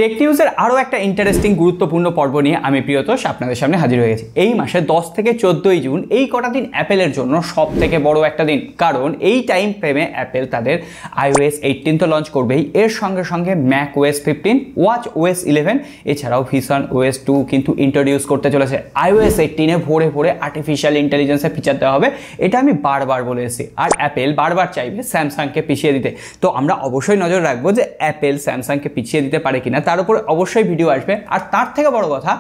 Take নিউজের আরও একটা ইন্টারেস্টিং গুরুত্বপূর্ণ পর্ব নিয়ে আমি প্রিয়তোষ আপনাদের সামনে হাজির হয়ে গেছি। এই মাসে 10 থেকে 14 জুন এই কটা দিন অ্যাপেলের জন্য সব থেকে বড় একটা দিন, কারণ এই টাইম ফ্রেমে অ্যাপেল তাদের iOS 18 তো লঞ্চ করবেই, এর সঙ্গে সঙ্গে macOS 15, watchOS 11 এছাড়াও visionOS 2 কিন্তু ইন্ট্রোডিউস করতে চলেছে। iOS 18 ভরে ভরে আর্টিফিশিয়াল ইন্টেলিজেন্সের ফিচার দেওয়া হবে, এটা আমি বারবার বলে এসেছি। আর অ্যাপেল বারবার চাইবে স্যামসাংকে পিছিয়ে দিতে, তো আমরা অবশ্যই নজর রাখবো যে অ্যাপেল স্যামসাংকে পিছিয়ে দিতে পারে কিনা, তার উপর অবশ্যই ভিডিও আসবে। আর তার থেকে বড় কথা,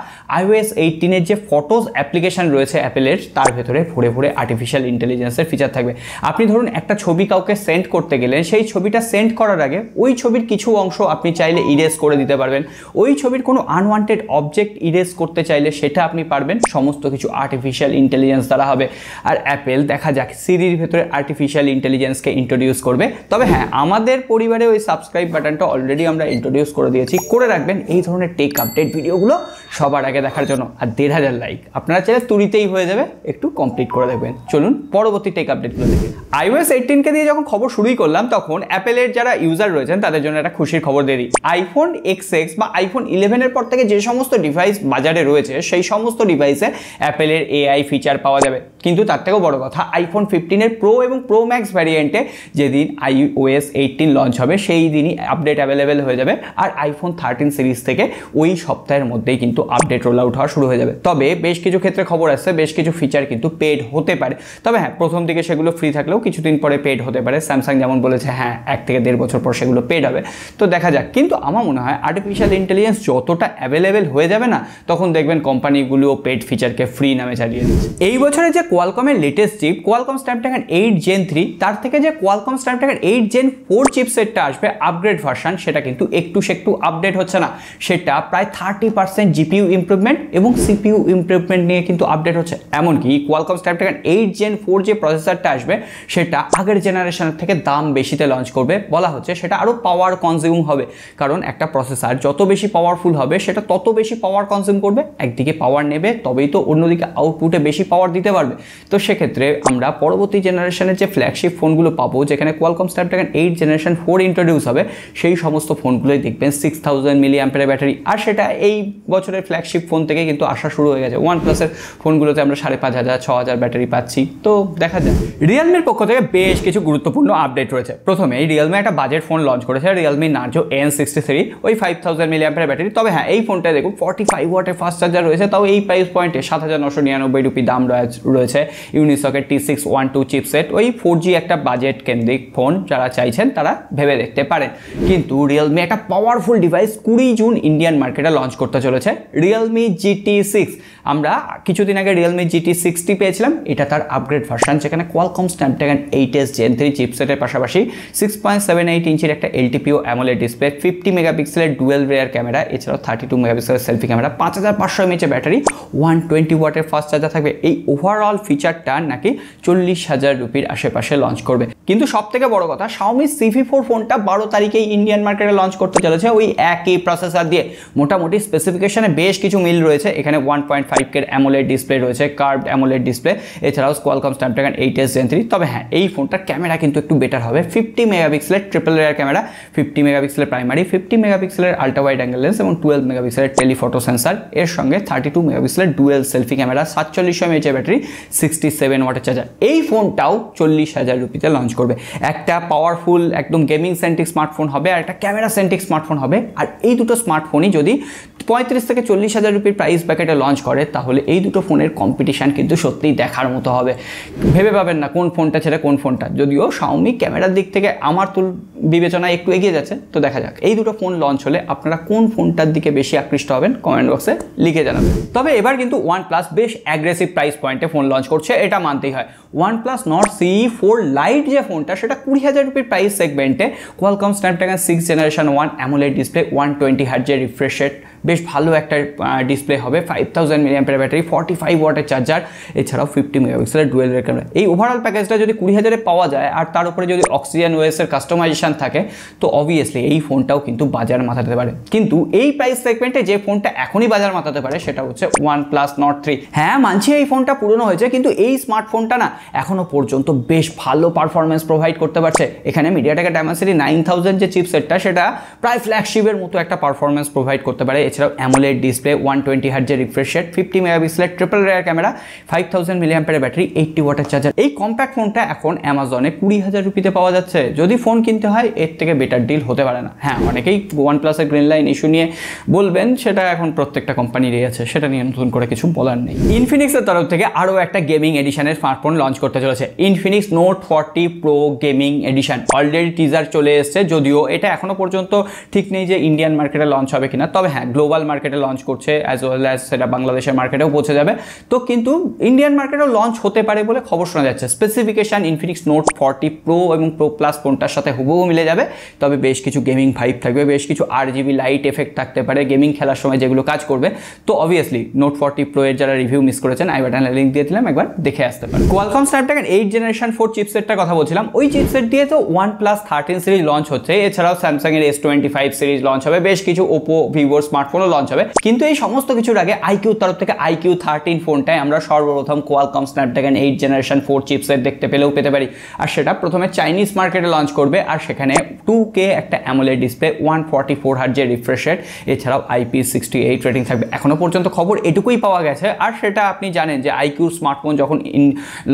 iOS 18 যে ফটোজ অ্যাপ্লিকেশন রয়েছে অ্যাপেলের, তার ভেতরে ভরে ভরে আর্টিফিশিয়াল ইন্টেলিজেন্সের ফিচার থাকবে। আপনি ধরুন একটা ছবি কাউকে সেন্ড করতে গেলেন, সেই ছবিটা সেন্ড করার আগে ওই ছবির কিছু অংশ আপনি চাইলে ইরেজ করে দিতে পারবেন। ওই ছবির কোনো আনওয়ান্টেড অবজেক্ট ইরেজ করতে চাইলে সেটা আপনি পারবেন, সমস্ত কিছু আর্টিফিশিয়াল ইন্টেলিজেন্স দ্বারা হবে। আর অ্যাপেল দেখা যাক সিরির ভেতরে আর্টিফিশিয়াল ইন্টেলিজেন্সকে ইন্ট্রোডিউস করবে। তবে হ্যাঁ, আমাদের পরিবারে ওই সাবস্ক্রাইব বাটনটা অলরেডি আমরা ইন্ট্রোডিউস করে দিয়েছি, করে রাখবেন এই ধরনের টেক আপডেট ভিডিওগুলো সবার আগে দেখার জন্য। আর 1500 লাইক আপনারা চাইলে তুড়িতেই হয়ে যাবে, একটু কমপ্লিট করে দেখবেন। চলুন পরবর্তী টেক আপডেটগুলো দেখি। iOS 18 কে দিয়ে যখন খবর শুরুই করলাম, তখন অ্যাপেলের যারা ইউজার রয়েছেন তাদের জন্য একটা খুশির খবর দিয়ে দিই। আইফোন XX বা আইফোন 11 এর পর থেকে যে সমস্ত ডিভাইস বাজারে রয়েছে, সেই সমস্ত ডিভাইসে অ্যাপেলের AI ফিচার পাওয়া যাবে। কিন্তু তার থেকেও বড় কথা, আইফোন 15 এর প্রো এবং প্রো ম্যাক্স ভ্যারিয়েন্টে যেদিন iOS 18 লঞ্চ হবে, সেই দিনই আপডেট অ্যাভেলেবেল হয়ে যাবে। আর আইফোন 13 সিরিজ থেকে ওই সপ্তাহের মধ্যেই কিন্তু আপডেট রোল আউট হওয়া শুরু হয়ে যাবে। তবে বেশ কিছু ক্ষেত্রে খবর আসছে, বেশ কিছু ফিচার কিন্তু পেড হতে পারে। তবে হ্যাঁ, প্রথম দিকে সেগুলো ফ্রি থাকলেও কিছুদিন পরে পেড হতে পারে। স্যামসাং যেমন বলেছে, হ্যাঁ 1 থেকে 1.5 বছর পর সেগুলো পেড হবে, তো দেখা যাক। কিন্তু আমার মনে হয় আর্টিফিশিয়াল ইন্টেলিজেন্স যতটা অ্যাভেলেবেল হয়ে যাবে না, তখন দেখবেন কোম্পানিগুলো পেড ফিচারকে ফ্রি নামে চালিয়ে দিচ্ছে। এই বছরে যে কোয়ালকমের latest chip Qualcomm Snapdragon 8 Gen 3, তার থেকে যে কোয়ালকম স্ন্যাপড্রাগন 8 Gen 4 চিপসেটটা আসবে আপগ্রেড ভার্সন, সেটা কিন্তু একটু আপডেট হচ্ছে না, সেটা প্রায় 30% জিপিইউ ইমপ্রুভমেন্ট এবং সিপিইউ ইমপ্রুভমেন্ট নিয়ে কিন্তু আপডেট হচ্ছে। এমনকি কোয়ালকম স্ন্যাপড্রাগন 8 Gen 4 যে প্রসেসরটা আসবে, সেটা আগের জেনারেশনের থেকে দাম বেশিতে লঞ্চ করবে। বলা হচ্ছে সেটা আরও পাওয়ার কনজিউম হবে, কারণ একটা প্রসেসর যত বেশি পাওয়ারফুল হবে, সেটা তত বেশি পাওয়ার কনজিউম করবে। একদিকে পাওয়ার নেবে, তবেই তো অন্যদিকে আউটপুটে বেশি পাওয়ার দিতে পারবে। তো সেক্ষেত্রে আমরা পরবর্তী জেনারেশনের যে ফ্ল্যাগশিপ ফোনগুলো পাবো, যেখানে কোয়ালকম স্ন্যাপড্রাগন 8 Generation 4 ইন্ট্রোডিউস হবে, সেই সমস্ত ফোনগুলোই দেখবেন 6000 mAh ব্যাটারি। আর সেটা এই বছরের ফ্ল্যাগশিপ ফোন থেকে কিন্তু আসা শুরু হয়ে গেছে। OnePlus-এর ফোনগুলোতে আমরা 5500, 6000 ব্যাটারি পাচ্ছি। তো দেখা যায় রিয়েলমির পক্ষ থেকে বেশ কিছু গুরুত্বপূর্ণ আপডেট রয়েছে। প্রথমেই রিয়েলমি একটা বাজেট ফোন লঞ্চ করেছে, রিয়েলমি নার্জো N63, ওই 5000 mAh ব্যাটারি। তবে হ্যাঁ, এই ফোনটায় দেখুন 45 ওয়াটের ফাস্ট চার্জার রয়েছে, তাও এই প্রাইস পয়েন্টে 7999 রুপি দাম রয়েছে। ইউনিসকের T612 চিপসেট, ওই 4G একটা বাজেট কেন্দ্রিক ফোন, যারা চাইছেন তারা ভেবে দেখতে পারেন। কিন্তু রিয়েলমি একটা পাওয়ারফুল ডিভাইস 20 জুন ইন্ডিয়ান মার্কেটে লঞ্চ করতে চলেছে, রিয়েলমি GT6। আমরা কিছুদিন আগে রিয়েলমি GT60 পেয়েছিলাম, এটা তার আপগ্রেড ভার্সন, যেখানে কোয়ালকম স্ন্যাপড্রাগন 8S Gen 3 চিপসেটের পাশাপাশি 6.78 ইঞ্চির একটা LTPO AMOLED ডিসপ্লে, 50 মেগাপিক্সেলের ডুয়েল রেয়ার ক্যামেরা, এছাড়াও 32 মেগাপিক্সেলের সেলফি ক্যামেরা, 5500 mAh ব্যাটারি, 120 ওয়াটের ফাস্ট চার্জার থাকবে। এই ওভারঅল ফিচারটা নাকি 40,000 রুপির আশেপাশে লঞ্চ করবে। কিন্তু সব থেকে বড় কথা, Xiaomi CV4 ফোনটা 12 তারিখেই ইন্ডিয়ান মার্কেটে লঞ্চ করতে চলেছে, ওই একই প্রসেসর দিয়ে। মোটামুটি স্পেসিফিকেশনে বেশ কিছু মিল রয়েছে। এখানে 1.5K AMOLED ডিসপ্লে রয়েছে, কার্ভড AMOLED ডিসপ্লে, এছাড়াও কোয়ালকম স্ন্যাপড্রাগন 8S Gen 3। তবে হ্যাঁ, এই ফোনটার ক্যামেরা কিন্তু একটু বেটার হবে। 50 মেগাপিক্সেলের ট্রিপল রেয়ার ক্যামেরা, 50 মেগাপিক্সেলের প্রাইমারি, 50 মেগাপিক্সেলের আল্ট্রা ওয়াইড অ্যাঙ্গেল লেন্স এবং 12 মেগাপিক্সেলের টেলিফটো সেন্সার, এর সঙ্গে 32 মেগাপিক্সেলের dual selfie camera, 4700 mAh battery, 67 ওয়াটের চার্জার। এই ফোনটাও 40,000 রুপিতে লঞ্চ করবে। একটা পাওয়ারফুল একদম গেমিং সেন্ট্রিক স্মার্টফোন হবে, আর একটা ক্যামেরা সেন্ট্রিক স্মার্টফোন হবে। আর এই দুটো স্মার্টফোনই যদি 35 থেকে 40,000 রুপির প্রাইস প্যাকেটে লঞ্চ করে, তাহলে এই দুটো ফোনের কম্পিটিশান কিন্তু সত্যিই দেখার মতো হবে। ভেবে পাবেন না কোন ফোনটা ছেড়ে কোন ফোনটা। যদিও Xiaomi ক্যামেরার দিক থেকে আমার বিবেচনায় একটু এগিয়ে যাচ্ছে, তো দেখা যাক এই দুটো ফোন লঞ্চ হলে আপনারা কোন ফোনটার দিকে বেশি আকৃষ্ট হবেন, কমেন্ট বক্সে লিখে জানাবেন। তবে এবার কিন্তু OnePlus বেশ অ্যাগ্রেসিভ প্রাইস পয়েন্টে ফোন লঞ্চ করছে, এটা মানতেই হয়। OnePlus Nord CE4 Lite যে ফোনটা, সেটা 20,000 রুপির প্রাইস সেগমেন্টে Qualcomm Snapdragon 6 Generation 1 AMOLED display, 120 Hz refresh rate, বেশ ভালো একটা ডিসপ্লে হবে, 5000 mAh ব্যাটারি, 45 ওয়াটের চার্জার, এছাড়াও 50 মেগাপিক্সেলের ডুয়েল রিয়ার ক্যামেরা। এই ওভারঅল প্যাকেজটা যদি 20,000-এ পাওয়া যায় আর তার উপরে যদি অক্সিজেন ওএসের কাস্টমাইজেশন থাকে, তো অবভিয়াসলি এই ফোনটাও কিন্তু বাজার মাতাতে পারে। কিন্তু এই প্রাইস সেগমেন্টে যে ফোনটা এখনই বাজার মাতাতে পারে সেটা হচ্ছে OnePlus Nord 3। হ্যাঁ, মানছি এই ফোনটা পুরনো হয়েছে, কিন্তু এই স্মার্টফোনটা না এখনো পর্যন্ত বেশ ভালো পারফরমেন্স প্রোভাইড করতে পারছে। এখানে মিডিয়াটেক Dimensity 9000 যে চিপসেটটা, সেটা প্রায় ফ্ল্যাগশিপের মতো একটা পারফরমেন্স প্রোভাইড করতে পারে। এছাড়াও অ্যামোলেড ডিসপ্লে, 120 হার্টজের রিফ্রেশ রেট, 50 মেগাপিক্সেলের triple rare camera, 5000 mAh battery, 80 ওয়াটের চার্জার। এই কম্প্যাক্ট ফোনটা এখন অ্যামাজনে 20,000 রুপিতে পাওয়া যাচ্ছে। যদি ফোন কিনতে হয় এর থেকে বেটার ডিল হতে পারে না। হ্যাঁ, অনেকেই OnePlus-এর গ্রিন লাইন ইস্যু নিয়ে বলবেন, সেটা এখন প্রত্যেকটা কোম্পানিরই আছে, সেটা নিয়ে নতুন করে কিছু বলার নেই। ইনফিনিক্সের তরফ থেকে আরও একটা গেমিং এডিশনের স্মার্টফোন লঞ্চ করতে চলেছে, Infinix note 40 pro gaming addition. Already teaser চলে এসছে, যদিও এটা এখনো পর্যন্ত ঠিক নেই যে ইন্ডিয়ান মার্কেটে লঞ্চ হবে কিনা। তবে হ্যাঁ, গ্লোবাল মার্কেটে লঞ্চ করছে, অ্যাজ ওয়েল অ্যাজ সেটা বাংলাদেশের মার্কেটেও পৌঁছে যাবে। তো কিন্তু ইন্ডিয়ান মার্কেটেও লঞ্চ হতে পারে বলে খবর শোনা যাচ্ছে। স্পেসিফিকেশন ইনফিনিক্স নোট 40 প্রো এবং প্রো প্লাস ফোনটার সাথে হুবহু মিলে যাবে, তবে বেশ কিছু গেমিং ভাইব থাকবে, বেশ কিছু RGB লাইট এফেক্ট থাকতে পারে গেমিং খেলার সময়, যেগুলো কাজ করবে। তো অবভিয়াসলি নোট 40 প্রো এর যারা রিভিউ মিস করেছেন, আই বাটনে লিঙ্ক দিয়ে দিলাম, একবার দেখে আসতে পারেন। কোয়ালকম স্ন্যাপড্রাগন 8 জেনারেশন 4 চিপসেটটার কথা বলছিলাম, ওই চিপসেট দিয়ে তো OnePlus 13 সিরিজ লঞ্চ হচ্ছে, এছাড়াও স্যামসাং এর S25 সিরিজ লঞ্চ হবে, বেশ কিছু ওপো ভিভোর স্মার্টফোনও লঞ্চ হবে। কিন্তু এই সমস্ত কিছুর আগে আইকিউর তরফ থেকে IQ 13 ফোনটায় আমরা সর্বপ্রথম কোয়ালকম স্ন্যাপড্রাগন 8 জেনারেশন 4 চিপসেট দেখতে পেতে পারি। আর সেটা প্রথমে চাইনিজ মার্কেটে লঞ্চ করবে, আর সেখানে 2K একটা অ্যামোলেড ডিসপ্লে, 144 হার্টজের রিফ্রেশ রেট, এছাড়াও IP68 রেটিং থাকবে। এখনো পর্যন্ত খবর এটুকুই পাওয়া গেছে। আর সেটা আপনি জানেন যে আইকিউর স্মার্টফোন যখন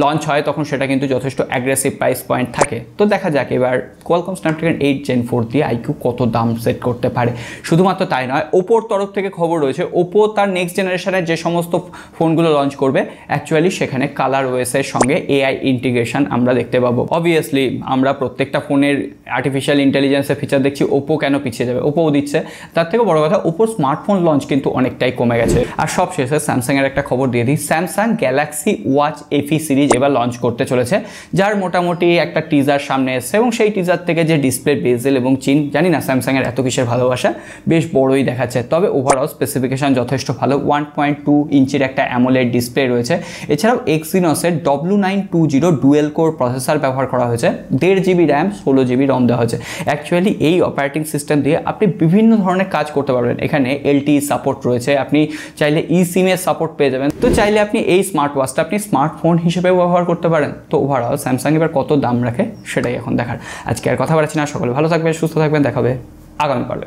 লঞ্চ হয় তখন সেটা কিন্তু যথেষ্ট অ্যাগ্রেসিভ প্রাইস পয়েন্ট থাকে। তো দেখা যাক এবার কোয়ালকম স্ন্যাপড্রাগন 8 Gen 4 দিয়ে আইকিউ কত দাম সেট করতে পারে। শুধুমাত্র তাই নয়, ওপোর তরফ থেকে খবর রয়েছে, ওপো তার নেক্সট জেনারেশনের যে সমস্ত ফোনগুলো লঞ্চ করবে, অ্যাকচুয়ালি সেখানে কালার ওএসের সঙ্গে AI ইন্টিগ্রেশন আমরা দেখতে পাবো। অবভিয়াসলি আমরা প্রত্যেকটা ফোনের আর্টিফিশিয়াল ইন্টেলিজেন্সের ফিচার দেখছি, ওপো কেন পিছিয়ে যাবে, ওপোও দিচ্ছে। তার থেকে বড় কথা, ওপোর স্মার্টফোন লঞ্চ কিন্তু অনেকটাই কমে গেছে। আর সব শেষে স্যামসাংয়ের একটা খবর দিয়ে দিই, Samsung Galaxy watch FE series এবার লঞ্চ করতে চলেছে, যার মোটামুটি একটা টিজার সামনে এসছে, এবং সেই টিজার থেকে যে ডিসপ্লে বেজেল এবং চিন, জানি না স্যামসাংয়ের এত কিসের ভালোবাসা, বেশ বড়ই দেখাচ্ছে। তবে ওভারঅল স্পেসিফিকেশন যথেষ্ট ভালো, 1.2 ইঞ্চির একটা অ্যামোলেড ডিসপ্লে রয়েছে। এছাড়াও এক্সিনসের W920 ডুয়েল কোর প্রসেসর ব্যবহার করা হয়েছে, 1.5 GB র্যাম, 16 GB রম দেওয়া হয়েছে। অ্যাকচুয়ালি এই অপারেটিং সিস্টেম দিয়ে আপনি বিভিন্ন ধরনের কাজ করতে পারবেন। এখানে LTE সাপোর্ট রয়েছে, আপনি চাইলে eSIM এর সাপোর্ট পেয়ে যাবেন। তো চাইলে আপনি এই স্মার্ট ওয়াচটা আপনি স্মার্টফোন হিসেবেও ব্যবহার করতে পারেন। তো ওভারঅল স্যামসাং এবার কত দাম রাখে সেটাই এখন দেখার। আজকে আর কথা বাড়াচ্ছি না, সকলে ভালো থাকবেন, সুস্থ থাকবেন, দেখা হবে আগামী পর্বে।